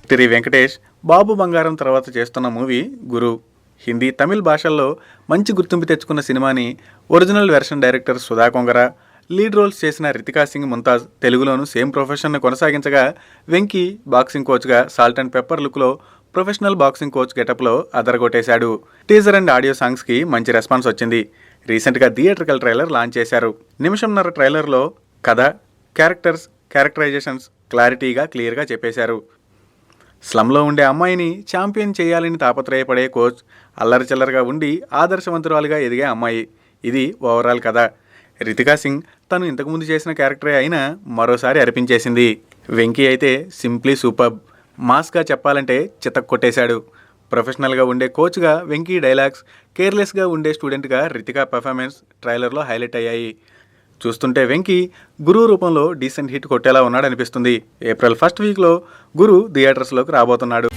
తిరి వెంకటేష్ బాబు బంగారం తర్వాత చేస్తున్న మూవీ గురు. హిందీ, తమిళ్ భాషల్లో మంచి గుర్తింపు తెచ్చుకున్న సినిమాని original version director Sudha Kongara, lead roles చేసిన రితికా సింగ్ ముంతాజ్ తెలుగులోనూ సేమ్ ప్రొఫెషన్ను కొనసాగించగా, వెంకీ బాక్సింగ్ కోచ్గా సాల్ట్ అండ్ పెప్పర్ లుక్లో ప్రొఫెషనల్ బాక్సింగ్ కోచ్ గెటప్లో అదరగొట్టేశాడు. టీజర్ అండ్ ఆడియో సాంగ్స్కి మంచి రెస్పాన్స్ వచ్చింది. రీసెంట్గా థియేట్రికల్ ట్రైలర్ లాంచ్ చేశారు. నిమిషంన్నర ట్రైలర్లో కథ, క్యారెక్టరైజేషన్స్ క్లియర్గా చెప్పేశారు. స్లమ్లో ఉండే అమ్మాయిని ఛాంపియన్ చేయాలని తాపత్రయపడే కోచ్, అల్లరి చిల్లరగా ఉండి ఆదర్శవంతురాలుగా ఎదిగే అమ్మాయి. ఇది ఓవరాల్ కథ. రితికా సింగ్ తను ఇంతకుముందు చేసిన క్యారెక్టరే అయినా మరోసారి అర్పించేసింది. వెంకీ అయితే సింప్లీ సూపర్బ్. మాస్గా చెప్పాలంటే చితక్ కొట్టేశాడు. ప్రొఫెషనల్గా ఉండే కోచ్గా వెంకీ డైలాగ్స్, కేర్లెస్గా ఉండే స్టూడెంట్గా రితికా పెర్ఫార్మెన్స్ ట్రైలర్లో హైలైట్ అయ్యాయి. చూస్తుంటే వెంకీ గురు రూపంలో డీసెంట్ హిట్ కొట్టేలా ఉన్నాడనిపిస్తుంది. ఏప్రిల్ 1 వీక్లో గురు థియేటర్స్లోకి రాబోతున్నాడు.